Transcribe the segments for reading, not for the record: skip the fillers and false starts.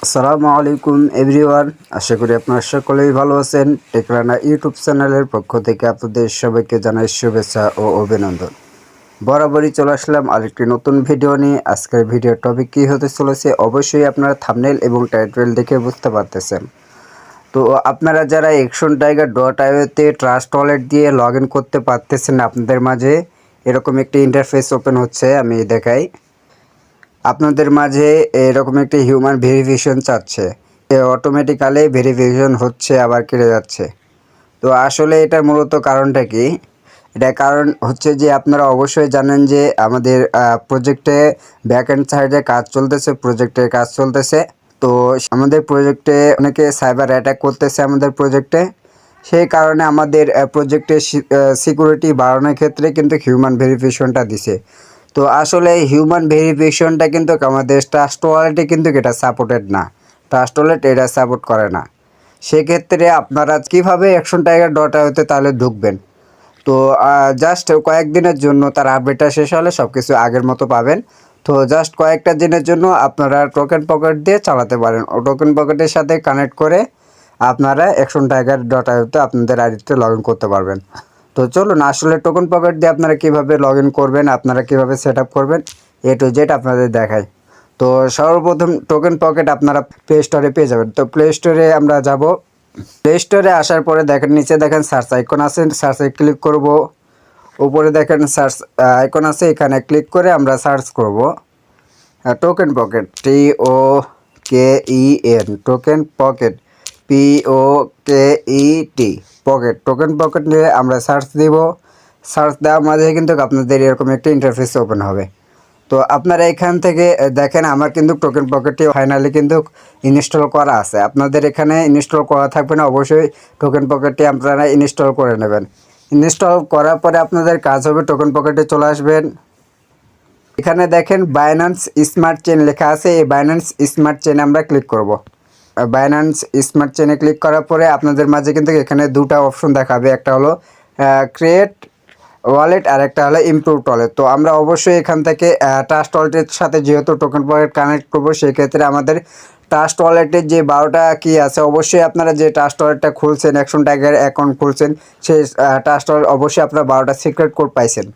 আসসালামু আলাইকুম এভরিওয়ান। আশা করি আপনারা সকলেই ভালো আছেন। টেকরানা ইউটিউব চ্যানেলের পক্ষ থেকে আপনাদের সবাইকে জানাই শুভেচ্ছা ও অভিনন্দন। বরাবরই চলে আসলাম আরেকটি নতুন ভিডিও নিয়ে। আজকের ভিডিওর টপিক কী হতে চলেছে অবশ্যই আপনারা থাম্বনেল এবং টাইটেল দেখে বুঝতে পারতেছেন। তো আপনারা যারা action-tiger.io-তে ট্রাস্ট ওয়ালেট দিয়ে লগ ইন করতে পারতেছেন, আপনাদের মাঝে এরকম একটি ইন্টারফেস ওপেন হচ্ছে। আমি দেখাই, আপনাদের মাঝে এরকম একটি হিউম্যান ভেরিফিকেশন চাচ্ছে, অটোমেটিক্যালি ভেরিফিকেশন হচ্ছে আবার কেটে যাচ্ছে। তো আসলে এটার মূলত কারণটা কি? এটার কারণ হচ্ছে যে আপনারা অবশ্যই জানেন যে আমাদের প্রজেক্টে ব্যাকএন্ড সাইডে কাজ চলতেছে, প্রজেক্টের কাজ চলতেছে। তো আমাদের প্রজেক্টে অনেকে সাইবার অ্যাটাক করতেছে আমাদের প্রজেক্টে। সেই কারণে আমাদের প্রজেক্টের সিকিউরিটি বাড়ানোর ক্ষেত্রে কিন্তু হিউম্যান ভেরিফিকেশনটা দিছে। তো আসলে হিউম্যান ভেরিফিকেশনটা কিন্তু আমাদের ট্রাস্ট ওয়ালেটে কিন্তু এটা সাপোর্টেড না। ট্রাস্ট ওয়ালেট এটা সাপোর্ট করে না। সেক্ষেত্রে আপনারা কীভাবে action-tiger.io-তে তাহলে ঢুকবেন? তো জাস্ট কয়েকদিনের জন্য তার আপডেটটা শেষ হলে সব কিছু আগের মতো পাবেন। তো জাস্ট কয়েকটা দিনের জন্য আপনারা টোকেন পকেট দিয়ে চালাতে পারেন। ও টোকেন পকেটের সাথে কানেক্ট করে আপনারা action-tiger.io-তে আপনাদের আইডিতে লগ ইন করতে পারবেন। তো চলুন আসলে টোকেন পকেট দিয়ে আপনারা কীভাবে লগ ইন করবেন, আপনারা কীভাবে সেট আপ করবেন, এ টু জেড আপনাদের দেখাই। তো সর্বপ্রথম টোকেন পকেট আপনারা প্লে স্টোরে পেয়ে যাবেন। তো প্লে স্টোরে আমরা যাব। প্লে স্টোরে আসার পরে দেখেন নিচে দেখেন সার্চ আইকন আছে, সার্চে ক্লিক করব। উপরে দেখেন সার্চ আইকন আছে, এখানে ক্লিক করে আমরা সার্চ করব token pocket, TOKEN, token pocket, POKET, pocket, token pocket নিয়ে আমরা সার্চ দিব। সার্চ দেওয়ার মাঝে কিন্তু আপনাদের এরকম একটা ইন্টারফেস ওপেন হবে। তো আপনারা এখান থেকে দেখেন আমার কিন্তু টোকেন পকেটটি ফাইনালি কিন্তু ইনস্টল করা আছে। আপনাদের এখানে ইনস্টল করা থাকবে না, অবশ্যই টোকেন পকেটটি আপনারা ইনস্টল করে নেবেন। ইনস্টল করার পরে আপনাদের কাজ হবে টোকেন পকেটে চলে আসবেন। এখানে দেখেন বাইন্যান্স স্মার্ট চেইন লেখা আছে, এই বাইন্যান্স স্মার্ট চেইনে আমরা ক্লিক করব। বাইন্যান্স স্মার্ট চেইনে ক্লিক করার পরে আপনাদের মাঝে কিন্তু এখানে দুটো অপশন দেখাবে, একটা হলো ক্রিয়েট ওয়ালেট আর একটা হলো ইমপ্রুভ ওয়ালেট। তো আমরা অবশ্যই এখান থেকে ট্রাস্ট ওয়ালেটের সাথে যেহেতু টোকেন পকেট কানেক্ট করবো, সেক্ষেত্রে আমাদের ট্রাস্ট ওয়ালেটের যে 12টা কি আছে, অবশ্যই আপনারা যে ট্রাস্ট ওয়ালেটটা খুলছেন, action-tiger অ্যাকাউন্ট খুলছেন, সেই ট্রাস্ট ওয়ালেট অবশ্যই আপনারা 12টা সিক্রেট কোড পাইছেন।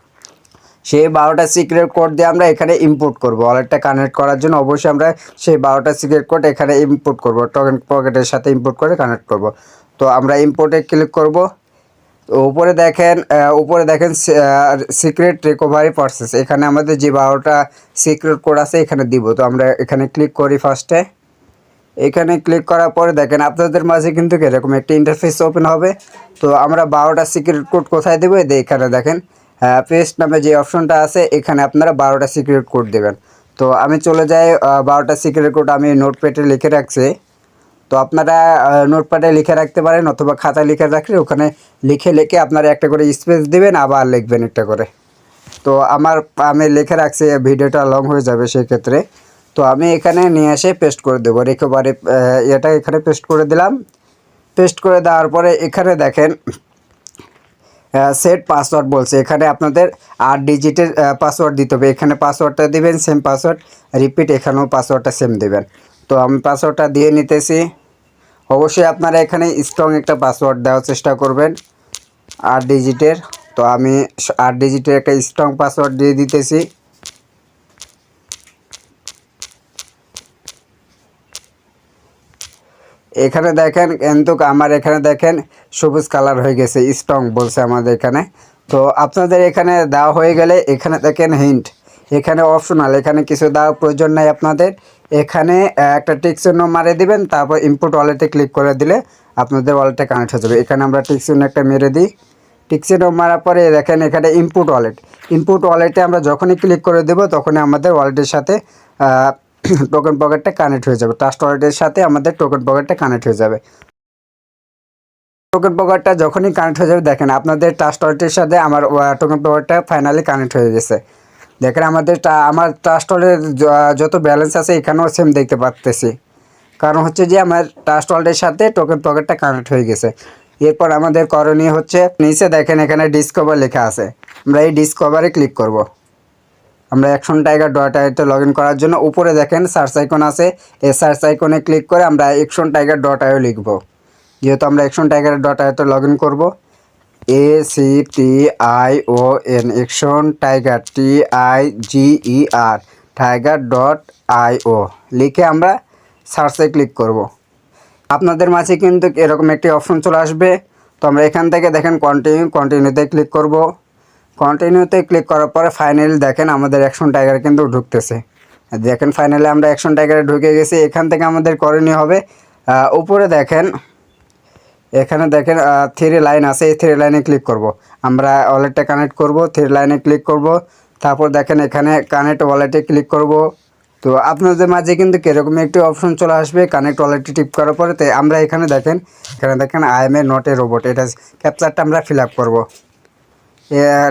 সেই 12টা সিক্রেট কোড দিয়ে আমরা এখানে ইম্পোর্ট করব। ওয়ালেটটা কানেক্ট করার জন্য অবশ্যই আমরা সেই 12টা সিক্রেট কোড এখানে ইম্পোর্ট করব, টোকেন পকেটের সাথে ইম্পোর্ট করে কানেক্ট করব। তো আমরা ইম্পোর্টে ক্লিক করব। উপরে দেখেন সিক্রেট রিকভারি প্রসেস, এখানে আমাদের যে 12টা সিক্রেট কোড আছে এখানে দিব। তো আমরা এখানে ক্লিক করি ফার্স্টে। এখানে ক্লিক করার পরে দেখেন আপনাদের মাঝে কিন্তু এরকম একটা ইন্টারফেস ওপেন হবে। তো আমরা 12টা সিক্রেট কোড কোথায় দেবো, এখানে দেখেন পেস্ট নামে যে অপশনটা আছে, এখানে আপনারা 12টা সিক্রেট কোড দেবেন। তো আমি চলে যাই, 12টা সিক্রেট কোড আমি নোটপ্যাডে লিখে রাখছি। তো আপনারা নোটপ্যাডে লিখে রাখতে পারেন অথবা খাতায় লিখে রাখলে ওখানে লিখে আপনারা একটা করে স্পেস দেবেন, আবার লিখবেন একটা করে। তো আমি লিখে রাখছি, ভিডিওটা লং হয়ে যাবে সেক্ষেত্রে। তো আমি এখানে নিয়ে এসে পেস্ট করে দেবো, রিকভারি এটা এখানে পেস্ট করে দিলাম। পেস্ট করে দেওয়ার পরে এখানে দেখেন সেট পাসওয়ার্ড বলছে, এখানে আপনাদের 8 ডিজিটের পাসওয়ার্ড দিতে হবে। এখানে পাসওয়ার্ডটা দিবেন সেম পাসওয়ার্ড, রিপিট এখানেও পাসওয়ার্ডটা সেম দেবেন। তো আমি পাসওয়ার্ডটা দিয়ে নিতেছি। অবশ্যই আপনারা এখানে স্ট্রং একটা পাসওয়ার্ড দেওয়ার চেষ্টা করবেন 8 ডিজিটের। তো আমি 8 ডিজিটের একটা স্ট্রং পাসওয়ার্ড দিয়ে দিতেছি। এখানে দেখেন কিন্তু আমার এখানে দেখেন সবুজ কালার হয়ে গেছে, স্ট্রং বলছে আমাদের এখানে। তো আপনাদের এখানে দেওয়া হয়ে গেলে এখানে দেখেন হিন্ট, এখানে অপশনাল, এখানে কিছু দেওয়ার প্রয়োজন নাই আপনাদের। এখানে একটা টিক চিহ্ন মারে দিবেন, তারপর ইনপুট ওয়ালেটে ক্লিক করে দিলে আপনাদের ওয়ালেটে কানেক্ট হয়ে যাবে। এখানে আমরা টিক চিহ্ন একটা মেরে দিই। টিক চিহ্ন মারার পরে দেখেন এখানে ইনপুট ওয়ালেটে আমরা যখনই ক্লিক করে দেবো তখনই আমাদের ওয়ালেটের সাথে টোকেন পকেটটা কানেক্ট হয়ে যাবে। ট্রাস্ট ওয়ালেটের সাথে আমাদের টোকেন পকেটটা কানেক্ট হয়ে যাবে। টোকেন পকেটটা যখনই কানেক্ট হয়ে যাবে দেখেন আপনাদের ট্রাস্ট ওয়ালেটের সাথে আমার টোকেন পকেটটা ফাইনালি কানেক্ট হয়ে গেছে। দেখেন আমার ট্রাস্ট ওয়ালেটের যত ব্যালেন্স আছে এখানেও সেম দেখতে পাচ্তেছি, কারণ হচ্ছে যে আমার ট্রাস্ট ওয়ালেটের সাথে টোকেন পকেটটা কানেক্ট হয়ে গেছে। এরপর আমাদের করণীয় হচ্ছে নিচে দেখেন এখানে ডিসকভার লেখা আছে, আমরা এই ডিসকভারে ক্লিক করব। আমরা অ্যাকশন টাইগার ডট আইতে লগ ইন করার জন্য উপরে দেখেন সার্চ আইকন আছে, এই সার্চ আইকনে ক্লিক করে আমরা অ্যাকশন টাইগার ডট আইও লিখব। যেহেতু আমরা অ্যাকশন টাইগার ডট আইতে লগ ইন করবো, ACTION action tiger TIGER tiger dot IO লিখে আমরা সার্চে ক্লিক করব। আপনাদের মাঝে কিন্তু এরকম একটি অপশন চলে আসবে। তো আমরা এখান থেকে দেখেন কন্টিনিউতে ক্লিক করব। কন্টিনিউতে ক্লিক করার পরে ফাইনালি দেখেন আমাদের অ্যাকশন টাইগার কিন্তু ঢুকতেছে। দেখেন ফাইনালি আমরা অ্যাকশন টাইগারে ঢুকে গেছি। এখান থেকে আমাদের করণীয় হবে উপরে দেখেন, এখানে দেখেন 3 লাইন আছে, এই 3 লাইনে ক্লিক করব। আমরা ওয়ালেটটা কানেক্ট করব, 3 লাইনে ক্লিক করব। তারপর দেখেন এখানে কানেক্ট ওয়ালেটে ক্লিক করব। তো আপনাদের মাঝে কিন্তু এরকম একটি অপশন চলে আসবে কানেক্ট ওয়ালেটে টিপ করার পরে। তো আমরা এখানে দেখেন I M A not a robot, এটা ক্যাপচারটা আমরা ফিল আপ করবো।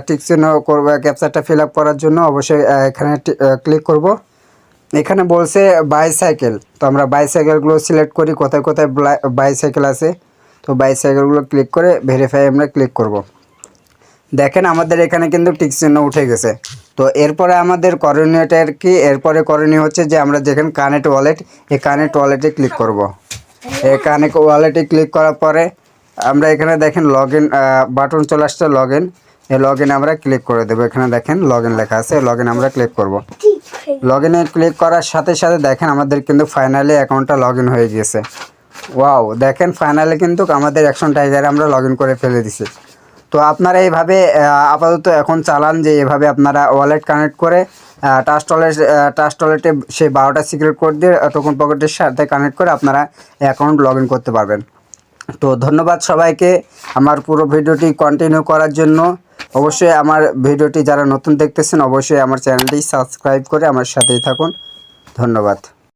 টিক চিহ্ন করবো ক্যাপচারটা ফিল আপ করার জন্য অবশ্যই এখানে ক্লিক করব। এখানে বলছে বাইসাইকেল, তো আমরা বাইসাইকেলগুলো সিলেক্ট করি, কোথায় কোথায় বাইসাইকেল আছে। তো বাইসাইকেলগুলো ক্লিক করে ভেরিফাই আমরা ক্লিক করব। দেখেন আমাদের এখানে কিন্তু টিক চিহ্ন উঠে গেছে। তো এরপরে আমাদের করণীয়টার কি, এরপরে করণীয় হচ্ছে যে আমরা যেখানে কানেক্ট ওয়ালেট, এই কানেক্ট ওয়ালেটে ক্লিক করব। এই কানেক্ট ওয়ালেটে ক্লিক করার পরে আমরা এখানে দেখেন লগ ইন বাটন চলে আসছে, লগ ইন। এই লগ ইন আমরা ক্লিক করে দেবো। এখানে দেখেন লগ ইন লেখা আছে, লগ ইন আমরা ক্লিক করব। লগ ইনে ক্লিক করার সাথে সাথে দেখেন আমাদের কিন্তু ফাইনালি অ্যাকাউন্টটা লগ ইন হয়ে গিয়েছে। ওয়াও, দেখেন ফাইনালি কিন্তু আমাদের অ্যাকশন টাইগারে আমরা লগ ইন করে ফেলে দিছি। তো আপনারা এইভাবে আপাতত এখন চালান, যে এভাবে আপনারা ওয়ালেট কানেক্ট করে ট্রাস্ট ওয়ালেটে সেই 12টা সিক্রেট কোড দিয়ে টোকন পকেটের সাথে কানেক্ট করে আপনারা অ্যাকাউন্ট লগ ইন করতে পারবেন। তো ধন্যবাদ সবাইকে আমার পুরো ভিডিওটি কন্টিনিউ করার জন্য। অবশ্যই আমার ভিডিওটি যারা নতুন দেখতেছেন অবশ্যই আমার চ্যানেলটি সাবস্ক্রাইব করে আমার সাথেই থাকুন। ধন্যবাদ।